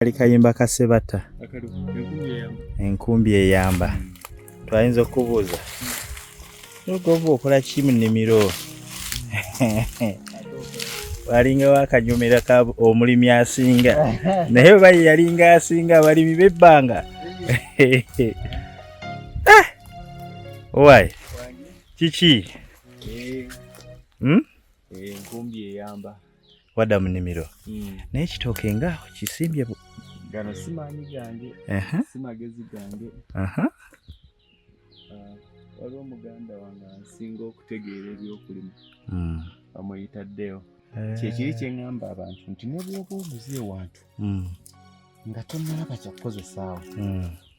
Ali kayimba kasebata enkumbi eyamba twayinza okubuuza ogova okola ki mu nnimiro walinga wakanyumira ka omulimi asinga naye bayi yalinga asinga abalimi bebbanga owaayi kiki enkumbi eyamba wadda mu nnimiro naye kitooke nga kisimbye gano simanyi gange simagezi gange waliwo muganda wange ansinga okutegeera ebyokulima bamuyitaddeyo kyekiri kyeŋŋamba abantu nti ne bwoba oguze ewantu nga tonnalaba kyakukozesaawo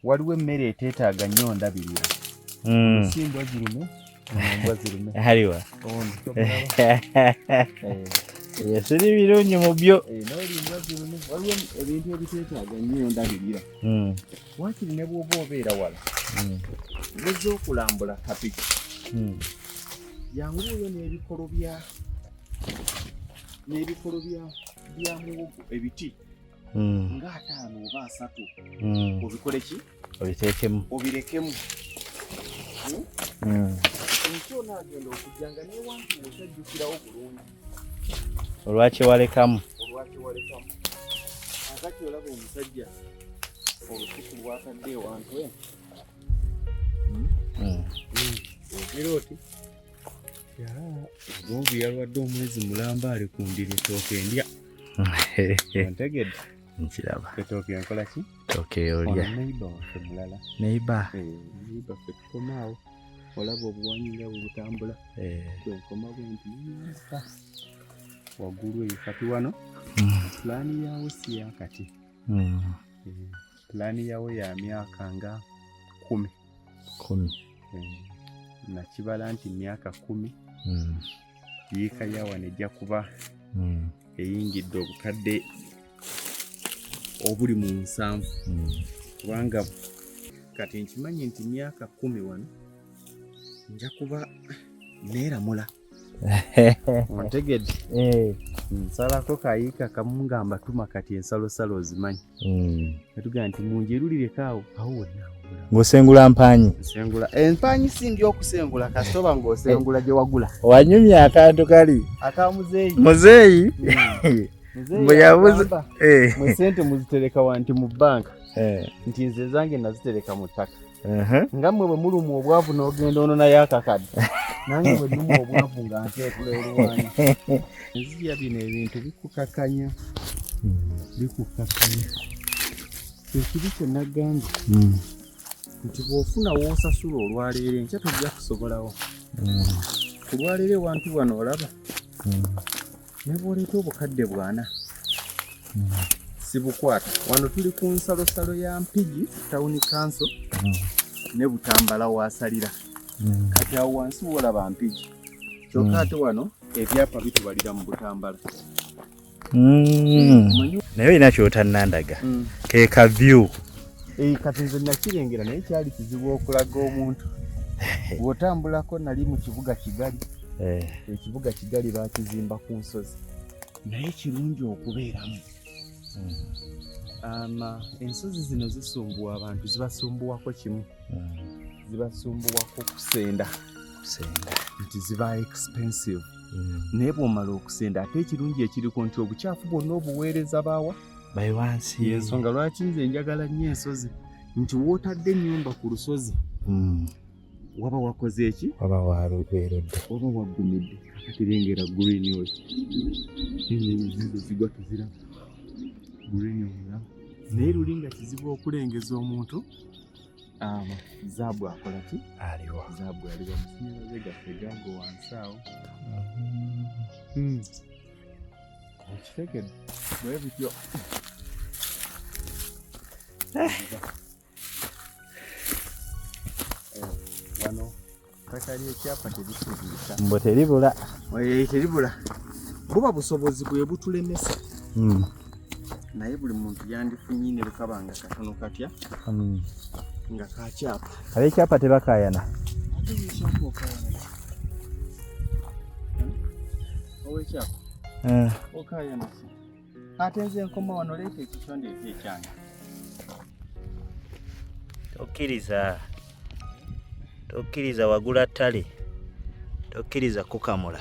waliwo emmere eteetaaga nnyo ndabirira simbwa zirume embwa zirume aliwa siri birungi mu byo n'olimbwa zirume waliwo ebintu ebiteetaaga nnyo ndabirira wakiri ne bwoba obeera wala ngezza okulambula kapiki yanguuyo n'ebikolo bya muwogo ebiti nga 5 oba 3 obikole ki obiteekemu obirekemu ekyo naagenda okujjanga newantu osajjukirawo bulungi olwaki walekamu akati olaba omusajja olusuku lwatadde ewantu ogera oti gonvu yalwadde omwezi mulamba ali kundira ettooke ndya ontegedde nkiraba ettooke enkola ki ettooke olya neiba waffe mulala neiba ffe tukomaawo olaba obuwanyi nga bwebutambula kwenkoma bwenti waggulu eyo kati wano pulaani yawe si yakati pulaani yawe ya myaka nga 10 nakibala nti myaka 10 yiika yawa nejja kuba eyingidde obukadde obuli mu 7 kubanga kati nkimanyi nti myaka 10 wano nja kuba neeramula ontegedde nsalako kayiika kamu ngamba tuma kati ensalosalo ozimanyi netugamba nti munjerulireko awo wonna ng'osengula mpanyi empanyi sindi okusengula kasitoba ng'osengula gye wagula wanyumya akantu kali aka muzeeyi bwe yabuza mwe sente muzitereka wanti mu bbanka nti nze zange nazitereka mu ttaka nga mmwe bwe mulumu obwavu n'ogenda ono naye akakadde nange bwe nnumu obwavu nga nteekula oluwanyi nzija bino ebintu bikukakanya ekibi kye nagambye nti bw'ofuna w'osasula olwaleero enkya tojja kusobolawo ku lwaleero ewantu wano olaba ne bw'oleeta obukadde 40 sibukwata wano tuli ku nsalosalo ya Mpigi Town Council ne Butambala wasalira kati awo wansi wolaba Mpigi kyokka ate wano ebyapa bitubalira mu Butambala naye olina kyotannandaga ke kavyu kati nze nakirengera naye kyali kizibu okulaga omuntu bw'otambulako nali mu kibuga Kigali ekibuga Kigali baakizimba ku nsozi naye kirungi okubeeramu ensozi zino zisumbuwa abantu zibasumbuwako kimu zibasumbuwako kusenda nti ziba expensive naye bw'omala okusenda ate ekirungi ekiriko nti obukyafu bwonna obuweereza baawa bayi wansi y'ensonga lwaki nze njagala nnyo ensozi nti wootadde ennyumba ku lusozi waba wakoze eki waba walwerodde waba waggumidde akatirengera green oyo ezizo zigwa tuziraba green omulaba naye luli nga kizibu okulengeza omuntu zaabu akola ki aliwa zaabu aliwa musinyaze gaffe gago wansi awo okitegedde bwe bityo wano kakali ekyapa tebisuubisa mbo teribula teribula buba busobozi bwe butulemesa naye buli muntu yandifunyine lukabanga katono katya nga kakyapa ab'ekyapa tebakayana ate ekyapa okayana owekyapa okayana ate nze nkoma wano leeta ekikyo ndeeta ekyange. Tokkiriza wagula ttale, tokkiriza kukamula.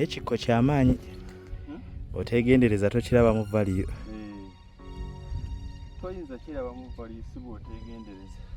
Ekikko ky'amaanyi, otegendereza tokirabamu valiyo. Toyinza kirabamu valiyo si bw'otegendereza.